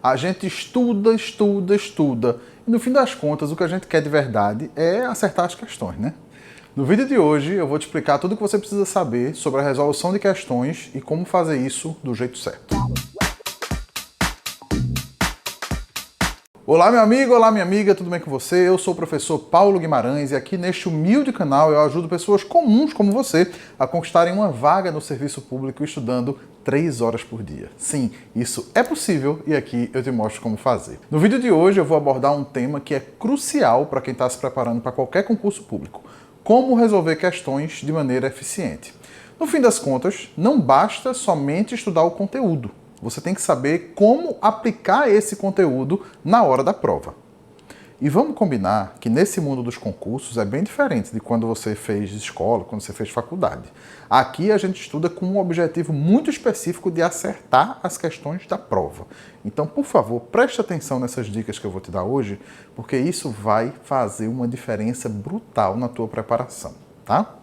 A gente estuda, estuda, estuda. E no fim das contas, o que a gente quer de verdade é acertar as questões, né? No vídeo de hoje, eu vou te explicar tudo o que você precisa saber sobre a resolução de questões e como fazer isso do jeito certo. Olá, meu amigo, olá, minha amiga, tudo bem com você? Eu sou o professor Paulo Guimarães e aqui neste humilde canal eu ajudo pessoas comuns como você a conquistarem uma vaga no serviço público estudando 3 horas por dia. Sim, isso é possível e aqui eu te mostro como fazer. No vídeo de hoje eu vou abordar um tema que é crucial para quem está se preparando para qualquer concurso público: como resolver questões de maneira eficiente. No fim das contas, não basta somente estudar o conteúdo. Você tem que saber como aplicar esse conteúdo na hora da prova. E vamos combinar que nesse mundo dos concursos é bem diferente de quando você fez escola, quando você fez faculdade. Aqui a gente estuda com um objetivo muito específico de acertar as questões da prova. Então, por favor, preste atenção nessas dicas que eu vou te dar hoje, porque isso vai fazer uma diferença brutal na tua preparação, tá?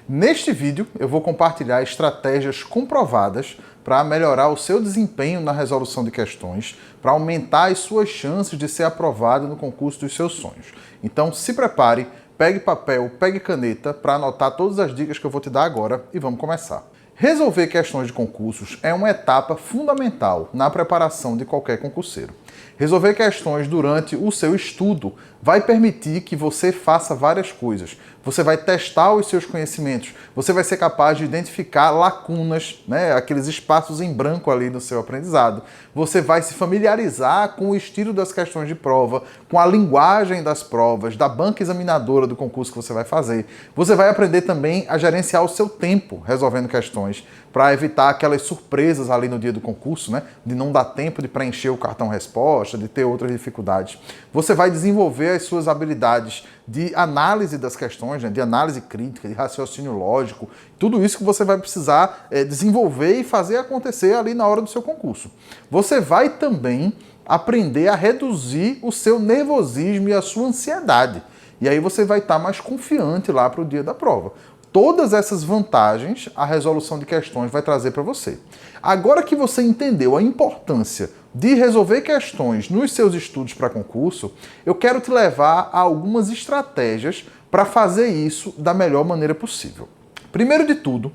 Neste vídeo eu vou compartilhar estratégias comprovadas para melhorar o seu desempenho na resolução de questões, para aumentar as suas chances de ser aprovado no concurso dos seus sonhos. Então se prepare, pegue papel, pegue caneta para anotar todas as dicas que eu vou te dar agora e vamos começar. Resolver questões de concursos é uma etapa fundamental na preparação de qualquer concurseiro. Resolver questões durante o seu estudo vai permitir que você faça várias coisas. Você vai testar os seus conhecimentos, você vai ser capaz de identificar lacunas, aqueles espaços em branco ali no seu aprendizado. Você vai se familiarizar com o estilo das questões de prova, com a linguagem das provas, da banca examinadora do concurso que você vai fazer. Você vai aprender também a gerenciar o seu tempo resolvendo questões, para evitar aquelas surpresas ali no dia do concurso, de não dar tempo de preencher o cartão resposta, de ter outras dificuldades. Você vai desenvolver as suas habilidades de análise das questões, de análise crítica, de raciocínio lógico, tudo isso que você vai precisar desenvolver e fazer acontecer ali na hora do seu concurso. Você vai também aprender a reduzir o seu nervosismo e a sua ansiedade. E aí você vai estar mais confiante lá para o dia da prova. Todas essas vantagens a resolução de questões vai trazer para você. Agora que você entendeu a importância de resolver questões nos seus estudos para concurso, eu quero te levar a algumas estratégias para fazer isso da melhor maneira possível. Primeiro de tudo,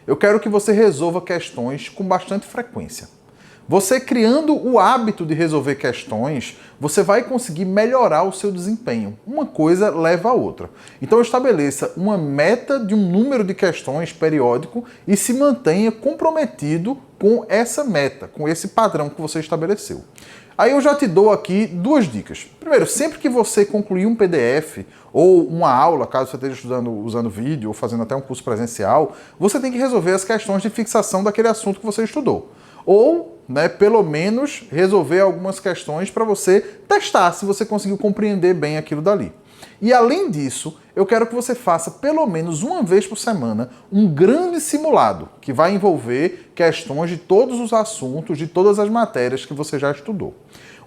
eu quero que você resolva questões com bastante frequência. Você criando o hábito de resolver questões, você vai conseguir melhorar o seu desempenho. Uma coisa leva a outra. Então estabeleça uma meta de um número de questões periódico e se mantenha comprometido com essa meta, com esse padrão que você estabeleceu. Aí eu já te dou aqui 2 dicas. Primeiro, sempre que você concluir um PDF ou uma aula, caso você esteja estudando usando vídeo ou fazendo até um curso presencial, você tem que resolver as questões de fixação daquele assunto que você estudou. Ou, pelo menos, resolver algumas questões para você testar se você conseguiu compreender bem aquilo dali. E além disso, eu quero que você faça pelo menos uma vez por semana um grande simulado, que vai envolver questões de todos os assuntos, de todas as matérias que você já estudou.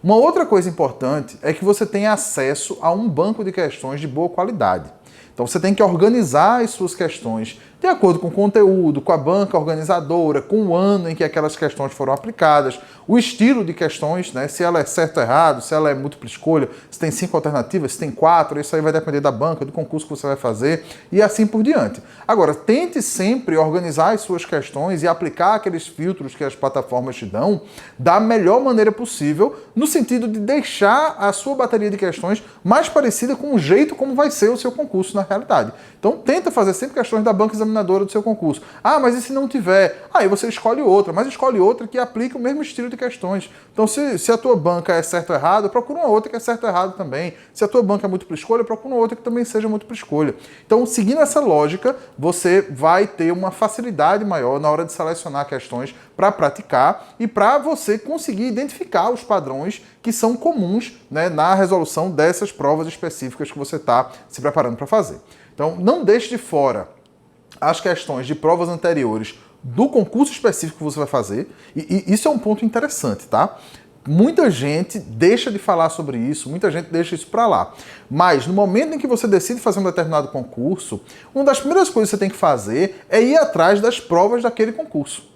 Uma outra coisa importante é que você tenha acesso a um banco de questões de boa qualidade. Então você tem que organizar as suas questões de acordo com o conteúdo, com a banca organizadora, com o ano em que aquelas questões foram aplicadas, o estilo de questões, se ela é certo ou errado, se ela é múltipla escolha, se tem 5 alternativas, se tem 4, isso aí vai depender da banca, do concurso que você vai fazer e assim por diante. Agora, tente sempre organizar as suas questões e aplicar aqueles filtros que as plataformas te dão da melhor maneira possível, no sentido de deixar a sua bateria de questões mais parecida com o jeito como vai ser o seu concurso na realidade. Então, tenta fazer sempre questões da banca examinadora do seu concurso. Ah, mas e se não tiver? Aí você escolhe outra, mas escolhe outra que aplique o mesmo estilo de questões. Então, se a tua banca é certo ou errado, procura uma outra que é certo ou errado também. Se a tua banca é múltipla escolha, procura uma outra que também seja múltipla escolha. Então, seguindo essa lógica, você vai ter uma facilidade maior na hora de selecionar questões para praticar e para você conseguir identificar os padrões que são comuns, na resolução dessas provas específicas que você está se preparando para fazer. Então, não deixe de fora as questões de provas anteriores do concurso específico que você vai fazer, e isso é um ponto interessante, tá? Muita gente deixa de falar sobre isso, muita gente deixa isso para lá. Mas no momento em que você decide fazer um determinado concurso, uma das primeiras coisas que você tem que fazer é ir atrás das provas daquele concurso.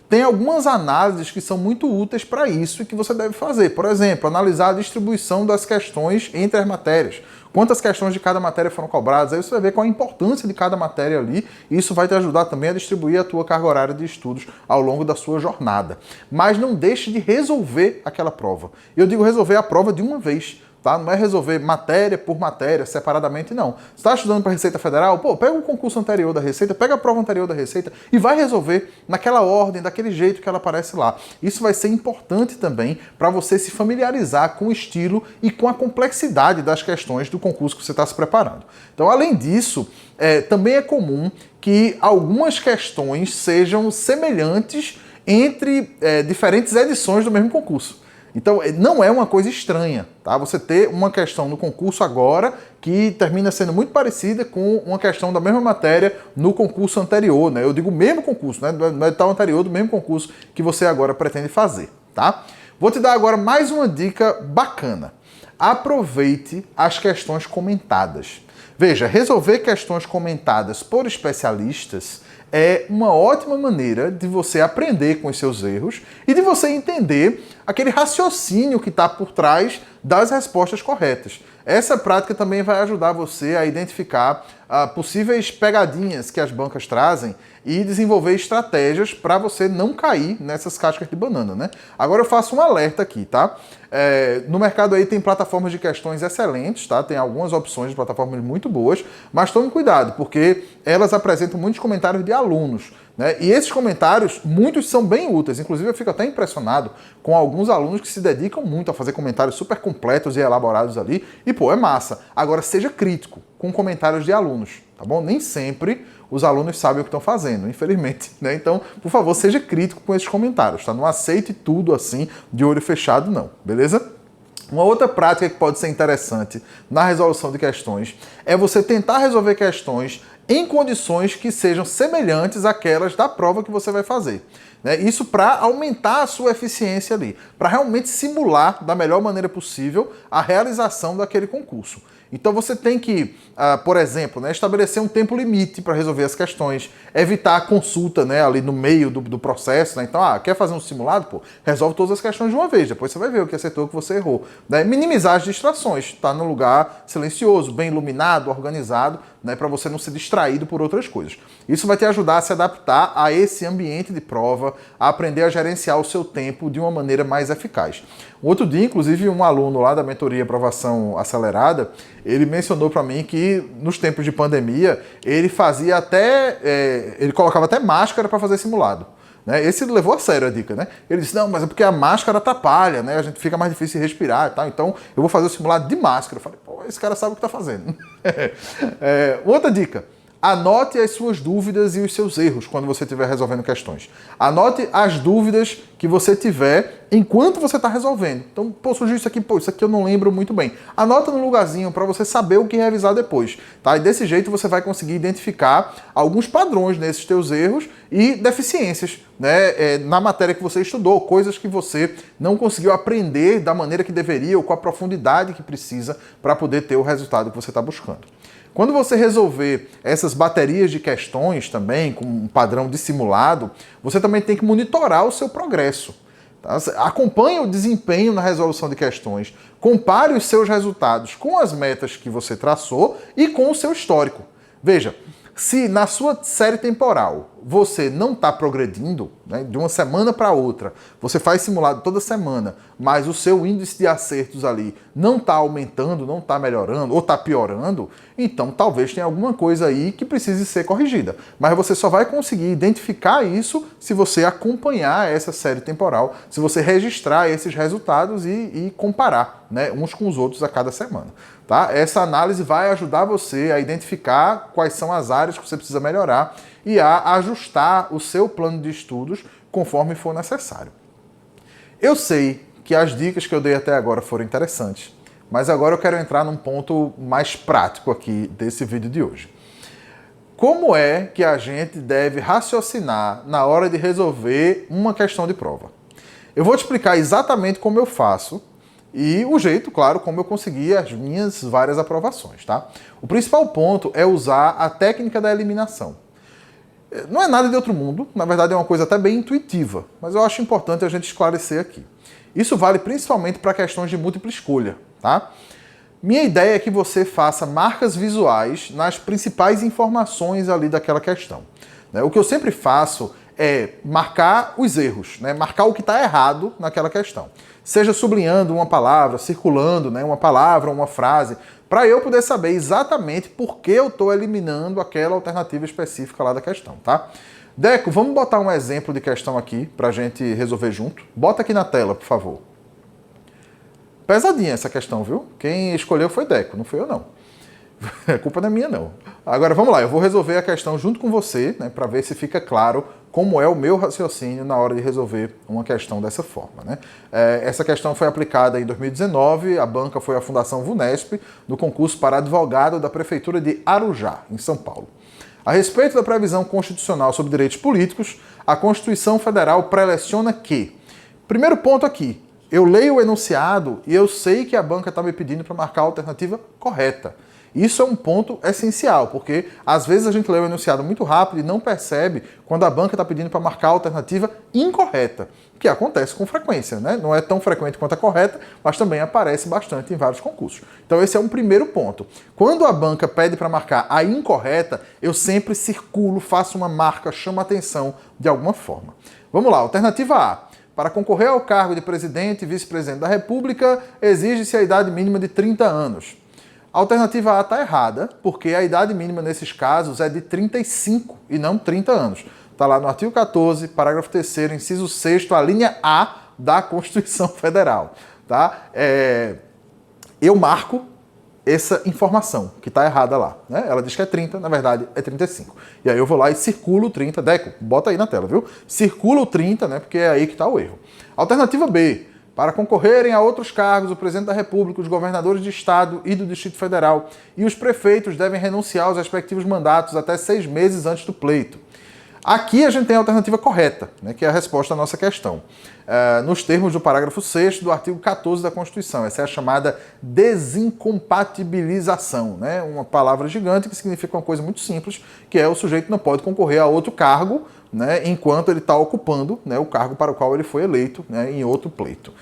tem algumas análises que são muito úteis para isso e que você deve fazer. Por exemplo, analisar a distribuição das questões entre as matérias. Quantas questões de cada matéria foram cobradas, aí você vai ver qual a importância de cada matéria ali, e isso vai te ajudar também a distribuir a tua carga horária de estudos ao longo da sua jornada. Mas não deixe de resolver aquela prova. Eu digo resolver a prova de uma vez. Tá? Não é resolver matéria por matéria, separadamente, não. Você está estudando para a Receita Federal? Pô, pega o concurso anterior da Receita, pega a prova anterior da Receita e vai resolver naquela ordem, daquele jeito que ela aparece lá. Isso vai ser importante também para você se familiarizar com o estilo e com a complexidade das questões do concurso que você está se preparando. Então, além disso, também é comum que algumas questões sejam semelhantes entre diferentes edições do mesmo concurso. Então, não é uma coisa estranha, tá? Você ter uma questão no concurso agora que termina sendo muito parecida com uma questão da mesma matéria no concurso anterior, né? Eu digo o mesmo concurso, né? No edital anterior do mesmo concurso que você agora pretende fazer, tá? Vou te dar agora mais uma dica bacana. Aproveite as questões comentadas. Veja, resolver questões comentadas por especialistas é uma ótima maneira de você aprender com os seus erros e de você entender aquele raciocínio que está por trás das respostas corretas. Essa prática também vai ajudar você a identificar possíveis pegadinhas que as bancas trazem e desenvolver estratégias para você não cair nessas cascas de banana, né? Agora eu faço um alerta aqui, tá? No mercado aí tem plataformas de questões excelentes, tá? Tem algumas opções de plataformas muito boas, mas tome cuidado, porque elas apresentam muitos comentários de alunos, né? E esses comentários, muitos são bem úteis. Inclusive eu fico até impressionado com alguns alunos que se dedicam muito a fazer comentários super completos e elaborados ali, e pô, é massa. Agora seja crítico com comentários de alunos, tá bom? Nem sempre os alunos sabem o que estão fazendo, infelizmente, né? Então, por favor, seja crítico com esses comentários, tá? Não aceite tudo assim de olho fechado, não, beleza? Uma outra prática que pode ser interessante na resolução de questões é você tentar resolver questões em condições que sejam semelhantes àquelas da prova que você vai fazer, né? Isso para aumentar a sua eficiência ali, para realmente simular da melhor maneira possível a realização daquele concurso. Então você tem que, por exemplo, né, estabelecer um tempo limite para resolver as questões, evitar a consulta, né, ali no meio do processo, né? Então, quer fazer um simulado? Pô, resolve todas as questões de uma vez, depois você vai ver o que acertou, o que você errou, né? Minimizar as distrações, tá num lugar silencioso, bem iluminado, organizado, né, para você não ser distraído por outras coisas. Isso vai te ajudar a se adaptar a esse ambiente de prova, a aprender a gerenciar o seu tempo de uma maneira mais eficaz. Um outro dia, inclusive, um aluno lá da mentoria Aprovação Acelerada, ele mencionou para mim que nos tempos de pandemia, ele fazia ele colocava até máscara para fazer simulado, né? Esse levou a sério a dica, né? Ele disse, não, mas é porque a máscara atrapalha, né? A gente fica mais difícil de respirar e tal, então eu vou fazer o simulado de máscara. Eu falei, pô, esse cara sabe o que está fazendo. Outra dica. Anote as suas dúvidas e os seus erros quando você estiver resolvendo questões. Anote as dúvidas que você tiver enquanto você está resolvendo. Então, pô, surgiu isso aqui, pô, isso aqui eu não lembro muito bem. Anota no lugarzinho para você saber o que revisar depois, tá? E desse jeito você vai conseguir identificar alguns padrões nesses teus erros e deficiências, né, na matéria que você estudou, coisas que você não conseguiu aprender da maneira que deveria ou com a profundidade que precisa para poder ter o resultado que você está buscando. Quando você resolver essas baterias de questões também, com um padrão dissimulado, você também tem que monitorar o seu progresso. Tá? Acompanhe o desempenho na resolução de questões, compare os seus resultados com as metas que você traçou e com o seu histórico. Veja, se na sua série temporal você não está progredindo, né, de uma semana para outra, você faz simulado toda semana, mas o seu índice de acertos ali não está aumentando, não está melhorando ou está piorando, então talvez tenha alguma coisa aí que precise ser corrigida. Mas você só vai conseguir identificar isso se você acompanhar essa série temporal, se você registrar esses resultados e comparar, né, uns com os outros a cada semana. Tá? Essa análise vai ajudar você a identificar quais são as áreas que você precisa melhorar e a ajustar o seu plano de estudos conforme for necessário. Eu sei que as dicas que eu dei até agora foram interessantes, mas agora eu quero entrar num ponto mais prático aqui desse vídeo de hoje. Como é que a gente deve raciocinar na hora de resolver uma questão de prova? Eu vou te explicar exatamente como eu faço e o jeito, claro, como eu consegui as minhas várias aprovações, tá? O principal ponto é usar a técnica da eliminação. Não é nada de outro mundo, na verdade é uma coisa até bem intuitiva, mas eu acho importante a gente esclarecer aqui. Isso vale principalmente para questões de múltipla escolha, tá? Minha ideia é que você faça marcas visuais nas principais informações ali daquela questão. O que eu sempre faço é marcar os erros, né? Marcar o que está errado naquela questão. Seja sublinhando uma palavra, circulando, né, uma palavra, uma frase, para eu poder saber exatamente por que eu estou eliminando aquela alternativa específica lá da questão, tá? Deco, vamos botar um exemplo de questão aqui para a gente resolver junto? Bota aqui na tela, por favor. Pesadinha essa questão, viu? Quem escolheu foi Deco, não fui eu não. A culpa não é minha não. Agora vamos lá, eu vou resolver a questão junto com você, né, para ver se fica claro como é o meu raciocínio na hora de resolver uma questão dessa forma, né? Essa questão foi aplicada em 2019, a banca foi a Fundação VUNESP, no concurso para advogado da Prefeitura de Arujá, em São Paulo. A respeito da previsão constitucional sobre direitos políticos, a Constituição Federal preleciona que, primeiro ponto aqui, eu leio o enunciado e eu sei que a banca está me pedindo para marcar a alternativa correta. Isso é um ponto essencial, porque às vezes a gente lê o enunciado muito rápido e não percebe quando a banca está pedindo para marcar a alternativa incorreta, que acontece com frequência, né? Não é tão frequente quanto a correta, mas também aparece bastante em vários concursos. Então esse é um primeiro ponto. Quando a banca pede para marcar a incorreta, eu sempre circulo, faço uma marca, chamo a atenção de alguma forma. Vamos lá, alternativa A. Para concorrer ao cargo de presidente e vice-presidente da República, exige-se a idade mínima de 30 anos. A alternativa A está errada, porque a idade mínima nesses casos é de 35 e não 30 anos. Está lá no artigo 14, parágrafo 3º, inciso 6º, a linha A da Constituição Federal. Tá? Eu marco essa informação, que está errada lá. Né? Ela diz que é 30, na verdade é 35. E aí eu vou lá e circulo o 30. Deco, bota aí na tela, viu? Circula o 30, né? Porque é aí que está o erro. Alternativa B. Para concorrerem a outros cargos, o presidente da República, os governadores de Estado e do Distrito Federal e os prefeitos devem renunciar aos respectivos mandatos até 6 meses antes do pleito. Aqui a gente tem a alternativa correta, né, que é a resposta à nossa questão. Nos termos do parágrafo 6º do artigo 14 da Constituição. Essa é a chamada desincompatibilização, né? Uma palavra gigante que significa uma coisa muito simples, que é o sujeito não pode concorrer a outro cargo, né, enquanto ele está ocupando, né, o cargo para o qual ele foi eleito, né, em outro pleito.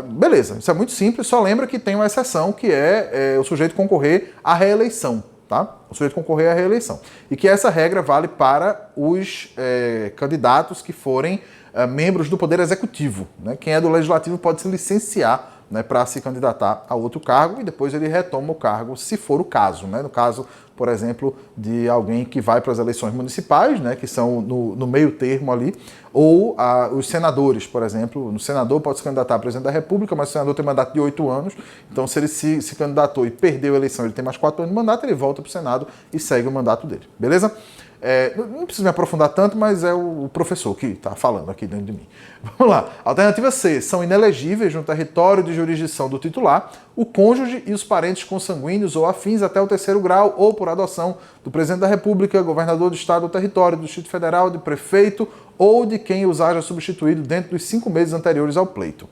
Beleza, isso é muito simples, só lembra que tem uma exceção, que é o sujeito concorrer à reeleição. Tá? O sujeito concorrer à reeleição. E que essa regra vale para os candidatos que forem membros do Poder Executivo. Né? Quem é do Legislativo pode se licenciar, né, para se candidatar a outro cargo e depois ele retoma o cargo, se for o caso. Né? No caso, por exemplo, de alguém que vai para as eleições municipais, né, que são no meio termo ali, ou os senadores, por exemplo. O senador pode se candidatar a presidente da República, mas o senador tem mandato de 8 anos, então se ele se candidatou e perdeu a eleição, ele tem mais 4 anos de mandato, ele volta para o Senado e segue o mandato dele, beleza? Não preciso me aprofundar tanto, mas é o professor que está falando aqui dentro de mim. Vamos lá. Alternativa C. São inelegíveis no território de jurisdição do titular o cônjuge e os parentes consanguíneos ou afins até o 3º grau ou por adoção do presidente da República, governador do estado ou território, do Distrito Federal, de prefeito ou de quem os haja substituído dentro dos 5 meses anteriores ao pleito.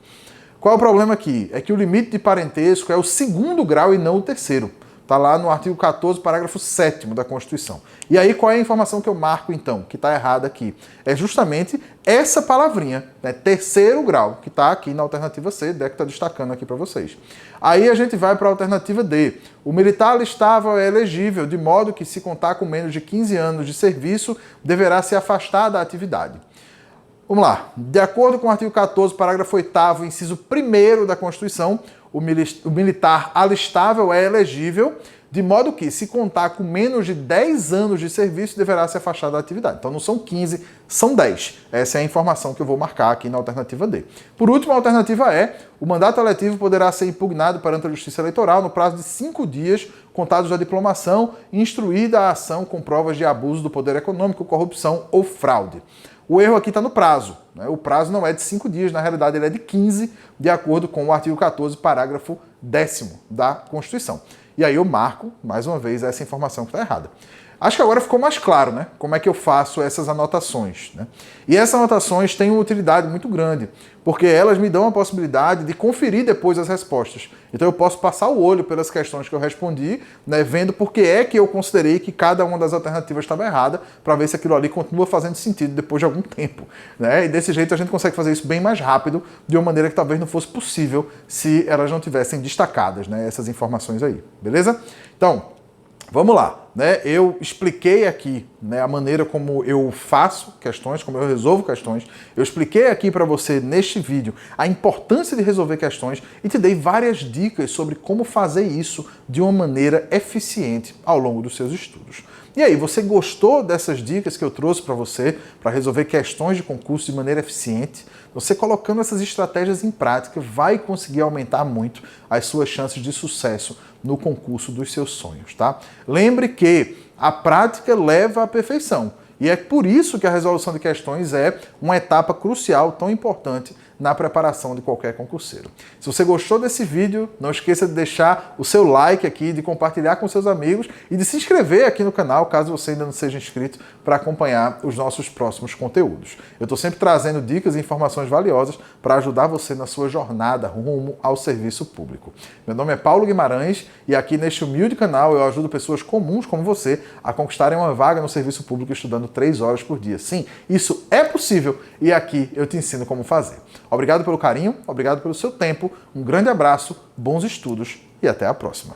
Qual é o problema aqui? É que o limite de parentesco é o 2º grau e não o 3º. Está lá no artigo 14, parágrafo 7º da Constituição. E aí, qual é a informação que eu marco, então, que está errada aqui? É justamente essa palavrinha, né, 3º grau, que está aqui na alternativa C, que está destacando aqui para vocês. Aí a gente vai para a alternativa D. O militar alistável é elegível, de modo que, se contar com menos de 15 anos de serviço, deverá se afastar da atividade. Vamos lá. De acordo com o artigo 14, parágrafo 8º, inciso 1º da Constituição, o militar alistável é elegível, de modo que, se contar com menos de 10 anos de serviço, deverá se afastar da atividade. Então não são 15, são 10. Essa é a informação que eu vou marcar aqui na alternativa D. Por último, a alternativa E. O mandato eletivo poderá ser impugnado perante a Justiça Eleitoral no prazo de 5 dias, contados da diplomação, instruída a ação com provas de abuso do poder econômico, corrupção ou fraude. O erro aqui está no prazo. Né? O prazo não é de 5 dias, na realidade ele é de 15, de acordo com o artigo 14, parágrafo 10º da Constituição. E aí eu marco, mais uma vez, essa informação que está errada. Acho que agora ficou mais claro, né? Como é que eu faço essas anotações, né? E essas anotações têm uma utilidade muito grande, porque elas me dão a possibilidade de conferir depois as respostas. Então eu posso passar o olho pelas questões que eu respondi, né, vendo por que é que eu considerei que cada uma das alternativas estava errada, para ver se aquilo ali continua fazendo sentido depois de algum tempo, né? E desse jeito a gente consegue fazer isso bem mais rápido, de uma maneira que talvez não fosse possível se elas não tivessem destacadas, né, essas informações aí, beleza? Então, vamos lá, né? Eu expliquei aqui, né, a maneira como eu faço questões, como eu resolvo questões. Eu expliquei aqui para você neste vídeo a importância de resolver questões e te dei várias dicas sobre como fazer isso de uma maneira eficiente ao longo dos seus estudos. E aí, você gostou dessas dicas que eu trouxe para você para resolver questões de concurso de maneira eficiente? Você colocando essas estratégias em prática vai conseguir aumentar muito as suas chances de sucesso no concurso dos seus sonhos, tá? Lembre que a prática leva à perfeição. E é por isso que a resolução de questões é uma etapa crucial, tão importante na preparação de qualquer concurseiro. Se você gostou desse vídeo, não esqueça de deixar o seu like aqui, de compartilhar com seus amigos e de se inscrever aqui no canal, caso você ainda não seja inscrito, para acompanhar os nossos próximos conteúdos. Eu estou sempre trazendo dicas e informações valiosas para ajudar você na sua jornada rumo ao serviço público. Meu nome é Paulo Guimarães e aqui neste humilde canal eu ajudo pessoas comuns como você a conquistarem uma vaga no serviço público estudando 3 horas por dia. Sim, isso é possível e aqui eu te ensino como fazer. Obrigado pelo carinho, obrigado pelo seu tempo, um grande abraço, bons estudos e até a próxima.